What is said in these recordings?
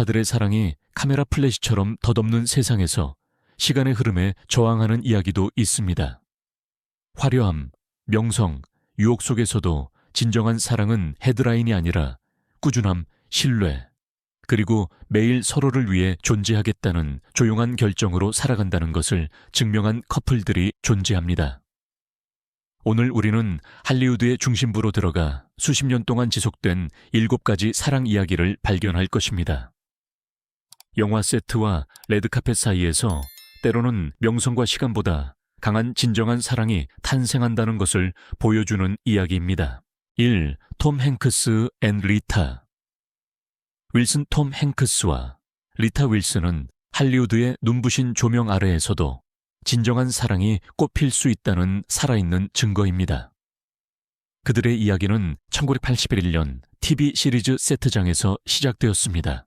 스타들의 사랑이 카메라 플래시처럼 덧없는 세상에서 시간의 흐름에 저항하는 이야기도 있습니다. 화려함, 명성, 유혹 속에서도 진정한 사랑은 헤드라인이 아니라 꾸준함, 신뢰, 그리고 매일 서로를 위해 존재하겠다는 조용한 결정으로 살아간다는 것을 증명한 커플들이 존재합니다. 오늘 우리는 할리우드의 중심부로 들어가 수십 년 동안 지속된 7가지 사랑 이야기를 발견할 것입니다. 영화 세트와 레드카펫 사이에서 때로는 명성과 시간보다 강한 진정한 사랑이 탄생한다는 것을 보여주는 이야기입니다. 1. 톰 행크스 앤 리타. 윌슨 톰 행크스와 리타 윌슨은 할리우드의 눈부신 조명 아래에서도 진정한 사랑이 꽃필 수 있다는 살아있는 증거입니다. 그들의 이야기는 1981년 TV 시리즈 세트장에서 시작되었습니다.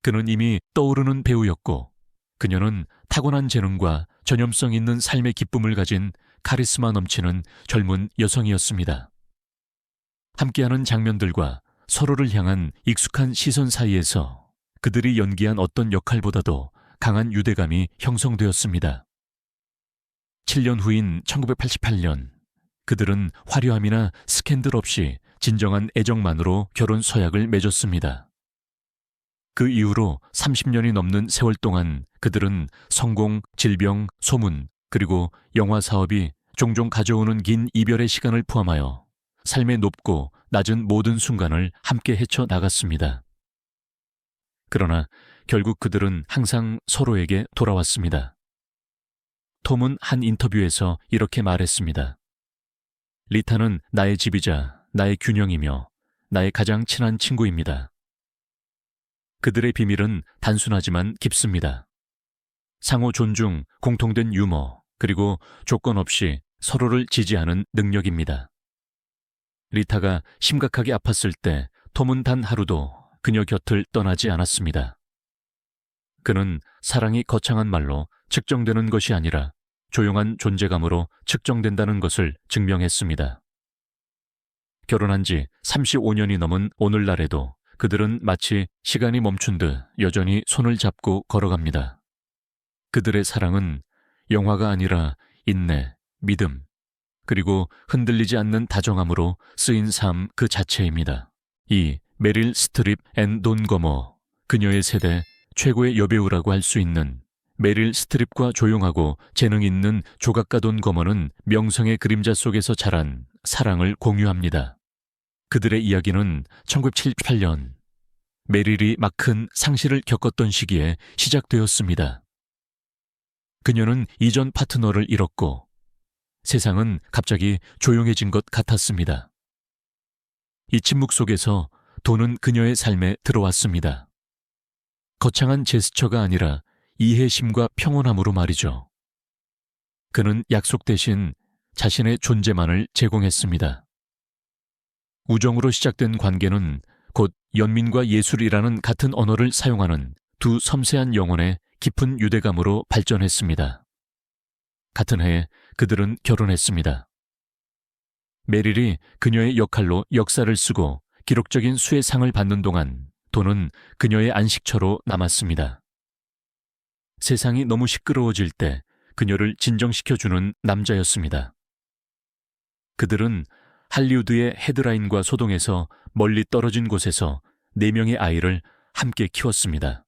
그는 이미 떠오르는 배우였고 그녀는 타고난 재능과 전염성 있는 삶의 기쁨을 가진 카리스마 넘치는 젊은 여성이었습니다. 함께하는 장면들과 서로를 향한 익숙한 시선 사이에서 그들이 연기한 어떤 역할보다도 강한 유대감이 형성되었습니다. 7년 후인 1988년, 그들은 화려함이나 스캔들 없이 진정한 애정만으로 결혼 서약을 맺었습니다. 그 이후로 30년이 넘는 세월 동안 그들은 성공, 질병, 소문, 그리고 영화 사업이 종종 가져오는 긴 이별의 시간을 포함하여 삶의 높고 낮은 모든 순간을 함께 헤쳐나갔습니다. 그러나 결국 그들은 항상 서로에게 돌아왔습니다. 톰은 한 인터뷰에서 이렇게 말했습니다. 리타는 나의 집이자 나의 균형이며 나의 가장 친한 친구입니다. 그들의 비밀은 단순하지만 깊습니다. 상호 존중, 공통된 유머, 그리고 조건 없이 서로를 지지하는 능력입니다. 리타가 심각하게 아팠을 때 톰은 단 하루도 그녀 곁을 떠나지 않았습니다. 그는 사랑이 거창한 말로 측정되는 것이 아니라 조용한 존재감으로 측정된다는 것을 증명했습니다. 결혼한 지 35년이 넘은 오늘날에도 그들은 마치 시간이 멈춘 듯 여전히 손을 잡고 걸어갑니다. 그들의 사랑은 영화가 아니라 인내, 믿음, 그리고 흔들리지 않는 다정함으로 쓰인 삶 그 자체입니다. 2. 메릴 스트립 앤 돈 거머. 그녀의 세대 최고의 여배우라고 할 수 있는 메릴 스트립과 조용하고 재능 있는 조각가 돈 거머는 명성의 그림자 속에서 자란 사랑을 공유합니다. 그들의 이야기는 1978년 메릴이 막 큰 상실을 겪었던 시기에 시작되었습니다. 그녀는 이전 파트너를 잃었고 세상은 갑자기 조용해진 것 같았습니다. 이 침묵 속에서 돈은 그녀의 삶에 들어왔습니다. 거창한 제스처가 아니라 이해심과 평온함으로 말이죠. 그는 약속 대신 자신의 존재만을 제공했습니다. 우정으로 시작된 관계는 곧 연민과 예술이라는 같은 언어를 사용하는 두 섬세한 영혼의 깊은 유대감으로 발전했습니다. 같은 해에 그들은 결혼했습니다. 메릴이 그녀의 역할로 역사를 쓰고 기록적인 수의 상을 받는 동안 돈은 그녀의 안식처로 남았습니다. 세상이 너무 시끄러워질 때 그녀를 진정시켜주는 남자였습니다. 그들은 할리우드의 헤드라인과 소동에서 멀리 떨어진 곳에서 4명의 아이를 함께 키웠습니다.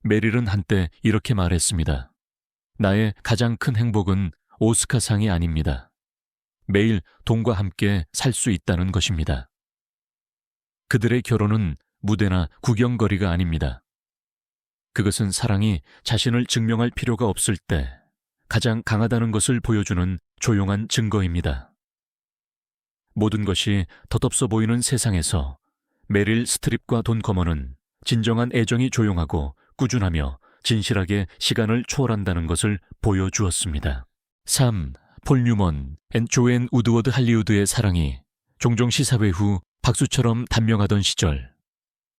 메릴은 한때 이렇게 말했습니다. 나의 가장 큰 행복은 오스카상이 아닙니다. 매일 돈과 함께 살 수 있다는 것입니다. 그들의 결혼은 무대나 구경거리가 아닙니다. 그것은 사랑이 자신을 증명할 필요가 없을 때 가장 강하다는 것을 보여주는 조용한 증거입니다. 모든 것이 덧없어 보이는 세상에서 메릴 스트립과 돈 거머는 진정한 애정이 조용하고 꾸준하며 진실하게 시간을 초월한다는 것을 보여주었습니다. 3. 폴 뉴먼 앤 조앤 우드워드. 할리우드의 사랑이 종종 시사회 후 박수처럼 단명하던 시절,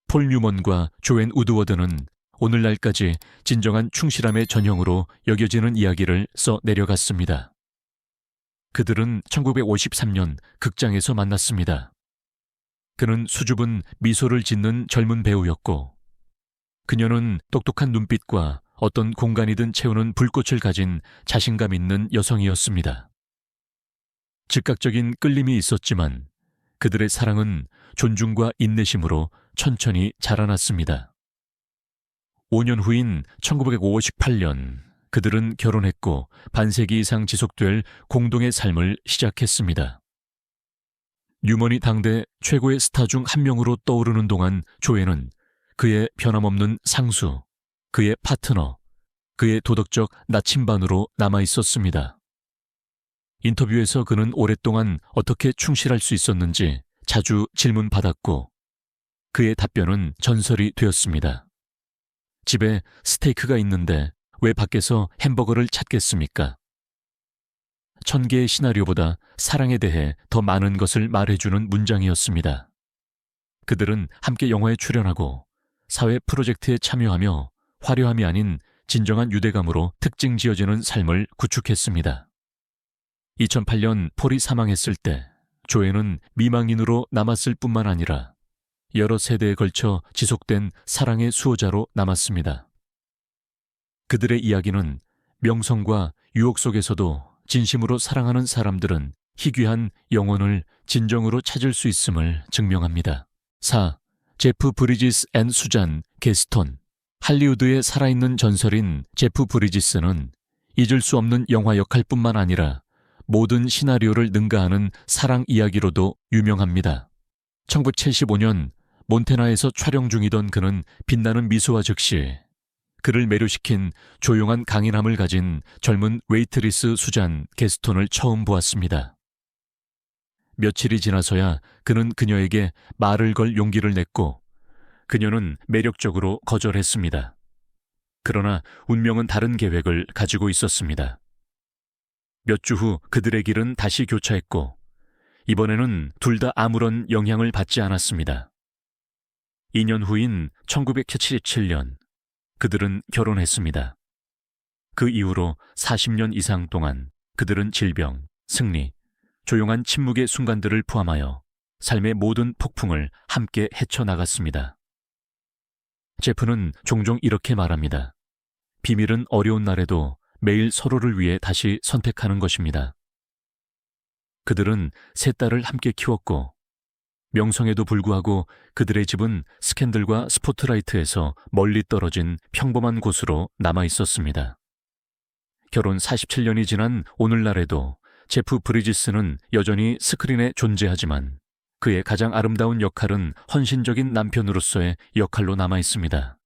폴 뉴먼과 조앤 우드워드는 오늘날까지 진정한 충실함의 전형으로 여겨지는 이야기를 써 내려갔습니다. 그들은 1953년 극장에서 만났습니다. 그는 수줍은 미소를 짓는 젊은 배우였고, 그녀는 똑똑한 눈빛과 어떤 공간이든 채우는 불꽃을 가진 자신감 있는 여성이었습니다. 즉각적인 끌림이 있었지만 그들의 사랑은 존중과 인내심으로 천천히 자라났습니다. 5년 후인 1958년 그들은 결혼했고 반세기 이상 지속될 공동의 삶을 시작했습니다. 뉴먼이 당대 최고의 스타 중 한 명으로 떠오르는 동안 조에는 그의 변함없는 상수, 그의 파트너, 그의 도덕적 나침반으로 남아있었습니다. 인터뷰에서 그는 오랫동안 어떻게 충실할 수 있었는지 자주 질문받았고 그의 답변은 전설이 되었습니다. 집에 스테이크가 있는데 왜 밖에서 햄버거를 찾겠습니까? 1000개의 시나리오보다 사랑에 대해 더 많은 것을 말해주는 문장이었습니다. 그들은 함께 영화에 출연하고 사회 프로젝트에 참여하며 화려함이 아닌 진정한 유대감으로 특징 지어지는 삶을 구축했습니다. 2008년 폴이 사망했을 때 조에는 미망인으로 남았을 뿐만 아니라 여러 세대에 걸쳐 지속된 사랑의 수호자로 남았습니다. 그들의 이야기는 명성과 유혹 속에서도 진심으로 사랑하는 사람들은 희귀한 영혼을 진정으로 찾을 수 있음을 증명합니다. 4. 제프 브리지스 앤 수잔 게스톤. 할리우드의 살아있는 전설인 제프 브리지스는 잊을 수 없는 영화 역할뿐만 아니라 모든 시나리오를 능가하는 사랑 이야기로도 유명합니다. 1975년 몬테나에서 촬영 중이던 그는 빛나는 미소와 즉시 그를 매료시킨 조용한 강인함을 가진 젊은 웨이트리스 수잔 게스톤을 처음 보았습니다. 며칠이 지나서야 그는 그녀에게 말을 걸 용기를 냈고 그녀는 매력적으로 거절했습니다. 그러나 운명은 다른 계획을 가지고 있었습니다. 몇 주 후 그들의 길은 다시 교차했고 이번에는 둘 다 아무런 영향을 받지 않았습니다. 2년 후인 1977년 그들은 결혼했습니다. 그 이후로 40년 이상 동안 그들은 질병, 승리, 조용한 침묵의 순간들을 포함하여 삶의 모든 폭풍을 함께 헤쳐나갔습니다. 제프는 종종 이렇게 말합니다. 비밀은 어려운 날에도 매일 서로를 위해 다시 선택하는 것입니다. 그들은 세 딸을 함께 키웠고 명성에도 불구하고 그들의 집은 스캔들과 스포트라이트에서 멀리 떨어진 평범한 곳으로 남아 있었습니다. 결혼 47년이 지난 오늘날에도 제프 브리지스는 여전히 스크린에 존재하지만 그의 가장 아름다운 역할은 헌신적인 남편으로서의 역할로 남아 있습니다.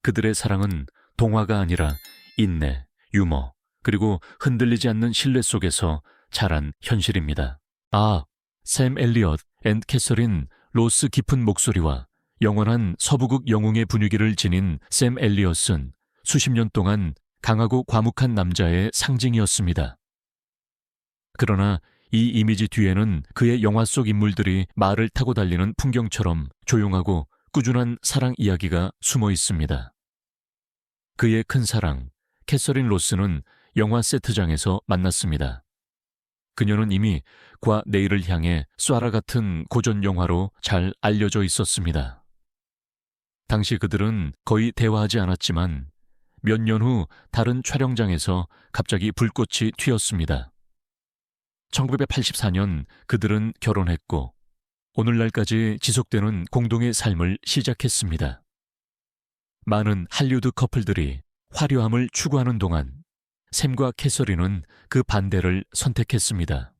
그들의 사랑은 동화가 아니라 인내, 유머, 그리고 흔들리지 않는 신뢰 속에서 자란 현실입니다. 샘 엘리엇 앤 캐서린 로스 깊은 목소리와 영원한 서부극 영웅의 분위기를 지닌 샘 엘리엇은 수십 년 동안 강하고 과묵한 남자의 상징이었습니다. 그러나 이 이미지 뒤에는 그의 영화 속 인물들이 말을 타고 달리는 풍경처럼 조용하고 꾸준한 사랑 이야기가 숨어 있습니다. 그의 큰 사랑, 캐서린 로스는 영화 세트장에서 만났습니다. 그녀는 이미 과 내일을 향해 쏴라 같은 고전 영화로 잘 알려져 있었습니다. 당시 그들은 거의 대화하지 않았지만 몇 년 후 다른 촬영장에서 갑자기 불꽃이 튀었습니다. 1984년 그들은 결혼했고 오늘날까지 지속되는 공동의 삶을 시작했습니다. 많은 할리우드 커플들이 화려함을 추구하는 동안 샘과 캐서린은 그 반대를 선택했습니다.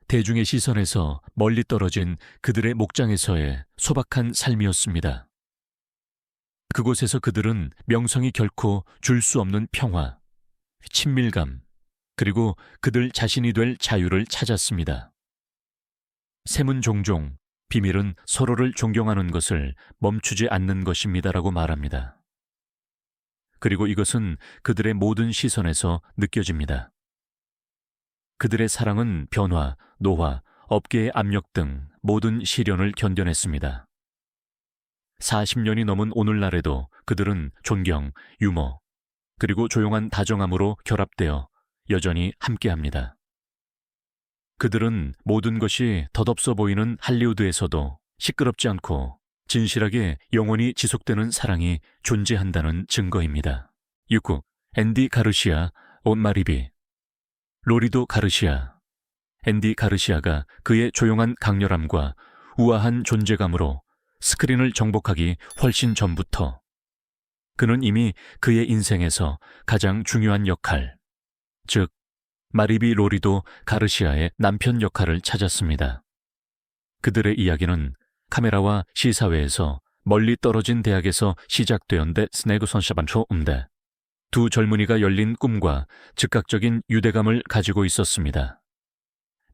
대중의 시선에서 멀리 떨어진 그들의 목장에서의 소박한 삶이었습니다. 그곳에서 그들은 명성이 결코 줄 수 없는 평화, 친밀감, 그리고 그들 자신이 될 자유를 찾았습니다. 샘은 종종 비밀은 서로를 존경하는 것을 멈추지 않는 것입니다라고 말합니다. 그리고 이것은 그들의 모든 시선에서 느껴집니다. 그들의 사랑은 변화, 노화, 업계의 압력 등 모든 시련을 견뎌냈습니다. 40년이 넘은 오늘날에도 그들은 존경, 유머, 그리고 조용한 다정함으로 결합되어 여전히 함께합니다. 그들은 모든 것이 덧없어 보이는 할리우드에서도 시끄럽지 않고 진실하게 영원히 지속되는 사랑이 존재한다는 증거입니다. 6구 앤디 가르시아, 온 마리비. 로리도 가르시아. 앤디 가르시아가 그의 조용한 강렬함과 우아한 존재감으로 스크린을 정복하기 훨씬 전부터 그는 이미 그의 인생에서 가장 중요한 역할, 즉 마리비 로리도 가르시아의 남편 역할을 찾았습니다. 그들의 이야기는 카메라와 시사회에서 멀리 떨어진 대학에서 시작되었는데 스네그 선샤반초 음대. 두 젊은이가 열린 꿈과 즉각적인 유대감을 가지고 있었습니다.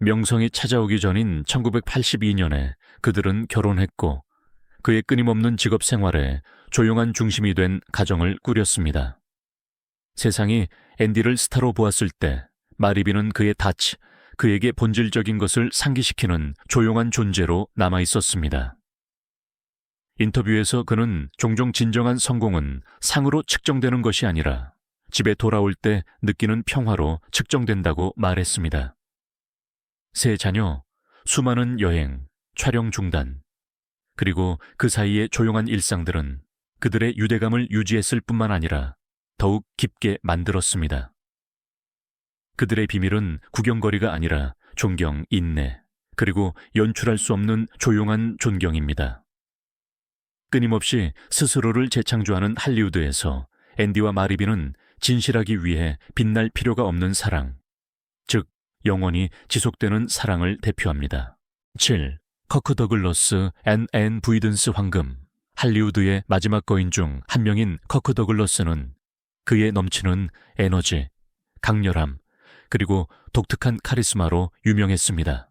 명성이 찾아오기 전인 1982년에 그들은 결혼했고 그의 끊임없는 직업 생활에 조용한 중심이 된 가정을 꾸렸습니다. 세상이 앤디를 스타로 보았을 때 마리비는 그의 닻, 그에게 본질적인 것을 상기시키는 조용한 존재로 남아 있었습니다. 인터뷰에서 그는 종종 진정한 성공은 상으로 측정되는 것이 아니라 집에 돌아올 때 느끼는 평화로 측정된다고 말했습니다. 세 자녀, 수많은 여행, 촬영 중단, 그리고 그 사이의 조용한 일상들은 그들의 유대감을 유지했을 뿐만 아니라 더욱 깊게 만들었습니다. 그들의 비밀은 구경거리가 아니라 존경, 인내, 그리고 연출할 수 없는 조용한 존경입니다. 끊임없이 스스로를 재창조하는 할리우드에서 앤디와 마리비는 진실하기 위해 빛날 필요가 없는 사랑, 즉 영원히 지속되는 사랑을 대표합니다. 7. 커크 더글러스 앤 부이든스 황금. 할리우드의 마지막 거인 중 한 명인 커크 더글러스는 그의 넘치는 에너지, 강렬함, 그리고 독특한 카리스마로 유명했습니다.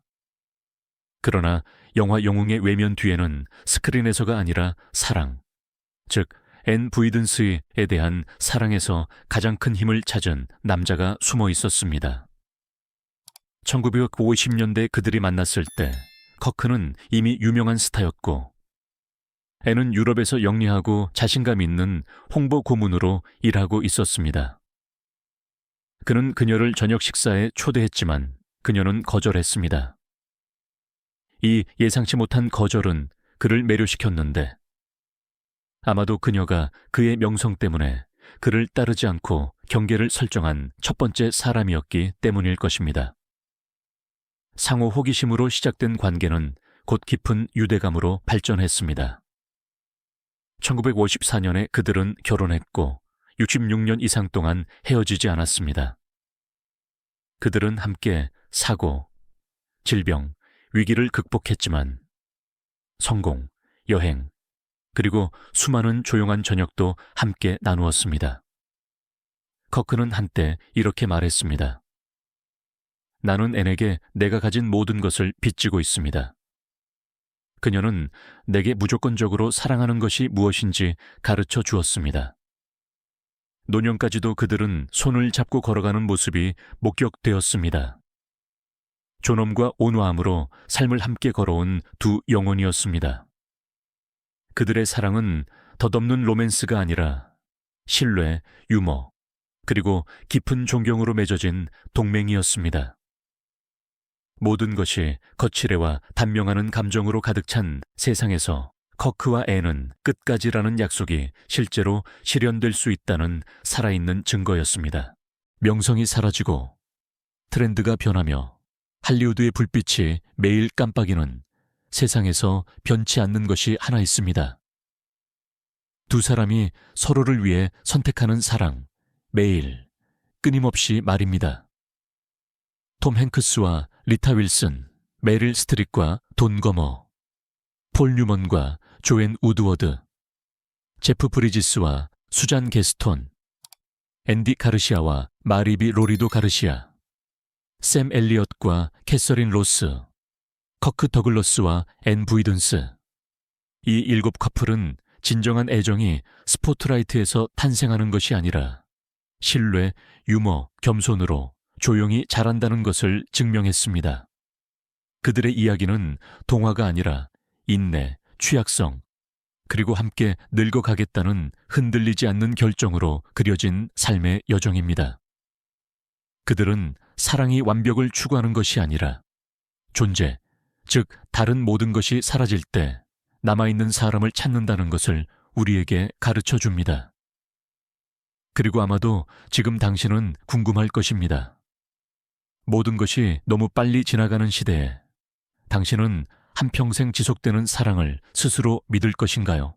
그러나 영화 영웅의 외면 뒤에는 스크린에서가 아니라 사랑, 즉 앤 부이든스에 대한 사랑에서 가장 큰 힘을 찾은 남자가 숨어 있었습니다. 1950년대 그들이 만났을 때 커크는 이미 유명한 스타였고 앤은 유럽에서 영리하고 자신감 있는 홍보 고문으로 일하고 있었습니다. 그는 그녀를 저녁 식사에 초대했지만 그녀는 거절했습니다. 이 예상치 못한 거절은 그를 매료시켰는데 아마도 그녀가 그의 명성 때문에 그를 따르지 않고 경계를 설정한 첫 번째 사람이었기 때문일 것입니다. 상호 호기심으로 시작된 관계는 곧 깊은 유대감으로 발전했습니다. 1954년에 그들은 결혼했고 66년 이상 동안 헤어지지 않았습니다. 그들은 함께 사고, 질병, 위기를 극복했지만 성공, 여행, 그리고 수많은 조용한 저녁도 함께 나누었습니다. 커크는 한때 이렇게 말했습니다. 나는 앤에게 내가 가진 모든 것을 빚지고 있습니다. 그녀는 내게 무조건적으로 사랑하는 것이 무엇인지 가르쳐 주었습니다. 노년까지도 그들은 손을 잡고 걸어가는 모습이 목격되었습니다. 존엄과 온화함으로 삶을 함께 걸어온 두 영혼이었습니다. 그들의 사랑은 덧없는 로맨스가 아니라 신뢰, 유머, 그리고 깊은 존경으로 맺어진 동맹이었습니다. 모든 것이 거칠애와 단명하는 감정으로 가득 찬 세상에서 커크와 앤은 끝까지라는 약속이 실제로 실현될 수 있다는 살아있는 증거였습니다. 명성이 사라지고 트렌드가 변하며 할리우드의 불빛이 매일 깜빡이는 세상에서 변치 않는 것이 하나 있습니다. 두 사람이 서로를 위해 선택하는 사랑, 매일, 끊임없이 말입니다. 톰 행크스와 리타 윌슨, 메릴 스트립과 돈 거머, 폴 뉴먼과 조앤 우드워드, 제프 브리지스와 수잔 게스톤, 앤디 가르시아와 마리비 로리도 가르시아, 샘 엘리엇과 캐서린 로스, 커크 더글러스와 앤 부이든스. 이 7 커플은 진정한 애정이 스포트라이트에서 탄생하는 것이 아니라 신뢰, 유머, 겸손으로 조용히 자란다는 것을 증명했습니다. 그들의 이야기는 동화가 아니라 인내, 취약성, 그리고 함께 늙어가겠다는 흔들리지 않는 결정으로 그려진 삶의 여정입니다. 그들은 사랑이 완벽을 추구하는 것이 아니라 존재, 즉 다른 모든 것이 사라질 때 남아있는 사람을 찾는다는 것을 우리에게 가르쳐 줍니다. 그리고 아마도 지금 당신은 궁금할 것입니다. 모든 것이 너무 빨리 지나가는 시대에 당신은 한평생 지속되는 사랑을 스스로 믿을 것인가요?